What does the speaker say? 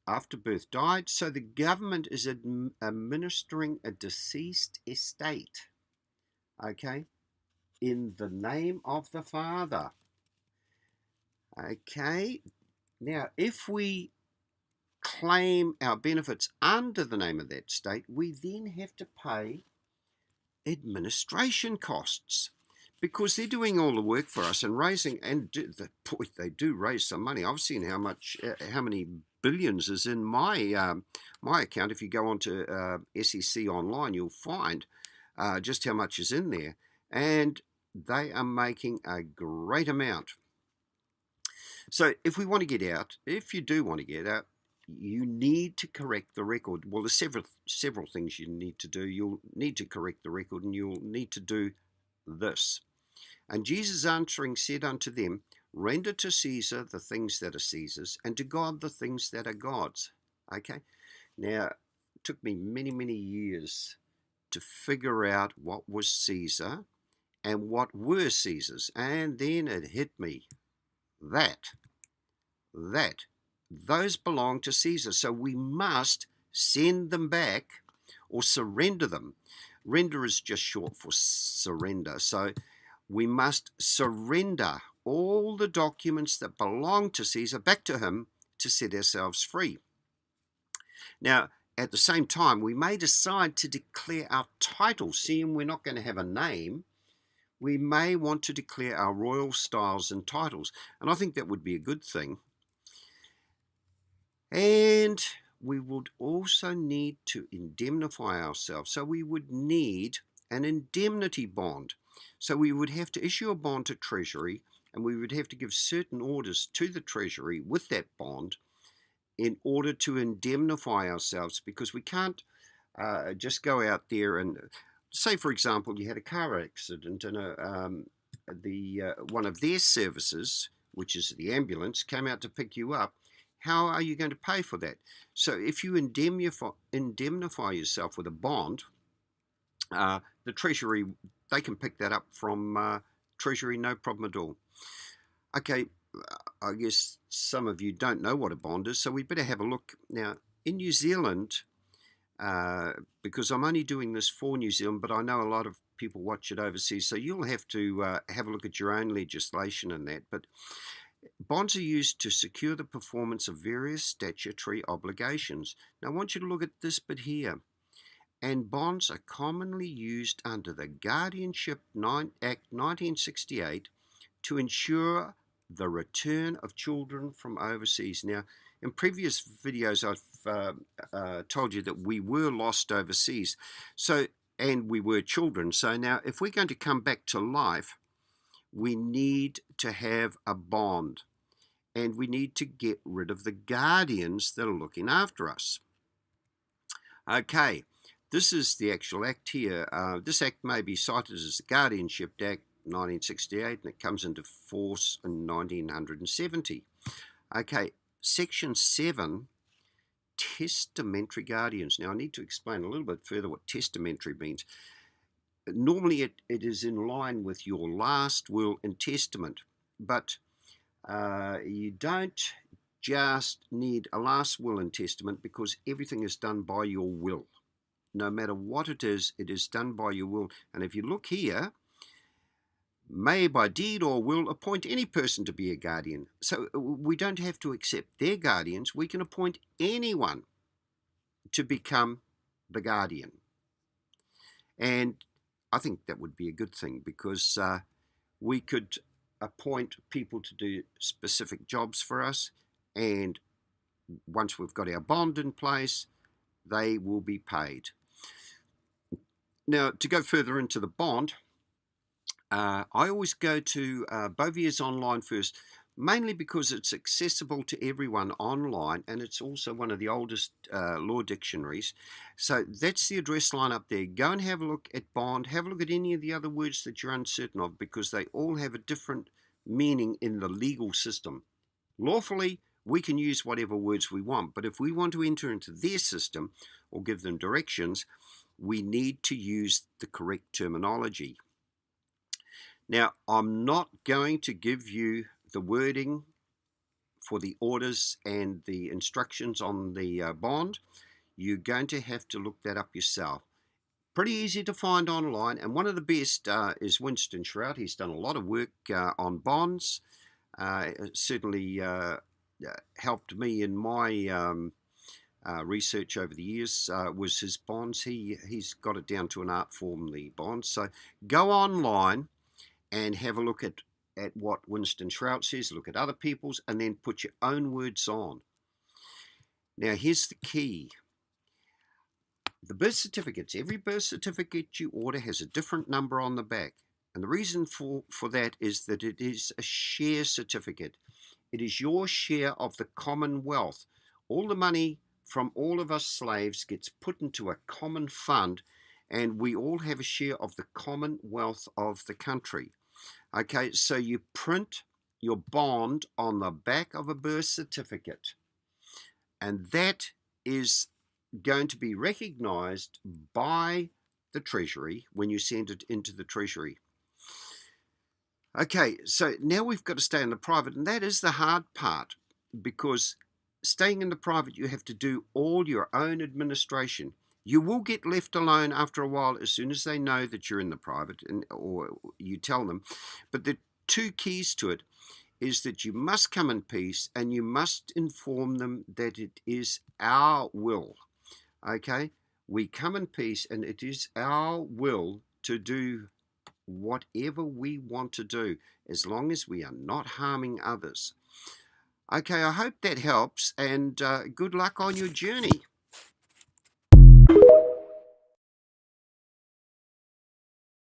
after birth died, so the government is administering a deceased estate, okay, in the name of the father. Okay, now if we claim our benefits under the name of that state, we then have to pay administration costs because they're doing all the work for us and raising, and boy, they do raise some money. I've seen how many billions is in my account. If you go onto SEC online, you'll find just how much is in there, and they are making a great amount. So if we want to get out, if you do want to get out, you need to correct the record. Well, there's several things you need to do. You'll need to correct the record, and you'll need to do this. And Jesus answering said unto them, render to Caesar the things that are Caesar's, and to God the things that are God's. Okay? Now, it took me many, many years to figure out what was Caesar and what were Caesar's. And then it hit me that those belong to Caesar. So we must send them back or surrender them. Render is just short for surrender. So we must surrender all the documents that belong to Caesar back to him to set ourselves free. Now, at the same time, we may decide to declare our title. Seeing we're not going to have a name, we may want to declare our royal styles and titles. And I think that would be a good thing. And we would also need to indemnify ourselves. So we would need an indemnity bond. So we would have to issue a bond to Treasury, and we would have to give certain orders to the Treasury with that bond in order to indemnify ourselves, because we can't just go out there and say, for example, you had a car accident and one of their services, which is the ambulance, came out to pick you up. How are you going to pay for that? So if you indemnify yourself with a bond, the Treasury, they can pick that up from Treasury, no problem at all. Okay, I guess some of you don't know what a bond is, so we better have a look. Now, in New Zealand, because I'm only doing this for New Zealand, but I know a lot of people watch it overseas, so you'll have to have a look at your own legislation and that. But bonds are used to secure the performance of various statutory obligations. Now, I want you to look at this bit here. And bonds are commonly used under the Guardianship Act 1968 to ensure the return of children from overseas. Now, in previous videos, I've told you that we were lost overseas, and we were children. So now, if we're going to come back to life, we need to have a bond, and we need to get rid of the guardians that are looking after us. Okay, this is the actual act here. This act may be cited as the Guardianship Act 1968, and it comes into force in 1970. Okay, Section 7, testamentary guardians. Now, I need to explain a little bit further what testamentary means. Normally, it is in line with your last will and testament, but you don't just need a last will and testament, because everything is done by your will. No matter what it is done by your will. And if you look here, may by deed or will appoint any person to be a guardian. So we don't have to accept their guardians. We can appoint anyone to become the guardian. And I think that would be a good thing, because we could appoint people to do specific jobs for us, and once we've got our bond in place, they will be paid. Now, to go further into the bond, I always go to Bovier's online first, mainly because it's accessible to everyone online, and it's also one of the oldest law dictionaries. So that's the address line up there. Go and have a look at bond. Have a look at any of the other words that you're uncertain of, because they all have a different meaning in the legal system. Lawfully, we can use whatever words we want, but if we want to enter into their system or give them directions, we need to use the correct terminology. Now, I'm not going to give you the wording for the orders and the instructions on the bond, you're going to have to look that up yourself. Pretty easy to find online, and one of the best is Winston Shrout. He's done a lot of work on bonds. It certainly helped me in my research over the years was his bonds. He's got it down to an art form, the bonds. So go online and have a look at what Winston Shrout says, look at other people's, and then put your own words on. Now here's the key. The birth certificates, every birth certificate you order has a different number on the back. And the reason for that is that it is a share certificate. It is your share of the commonwealth. All the money from all of us slaves gets put into a common fund, and we all have a share of the commonwealth of the country. Okay, so you print your bond on the back of a birth certificate, and that is going to be recognized by the Treasury when you send it into the Treasury. Okay, so now we've got to stay in the private, and that is the hard part, because staying in the private, you have to do all your own administration. You will get left alone after a while as soon as they know that you're in the private, or you tell them. But the two keys to it is that you must come in peace, and you must inform them that it is our will. Okay, we come in peace, and it is our will to do whatever we want to do, as long as we are not harming others. Okay, I hope that helps, and good luck on your journey.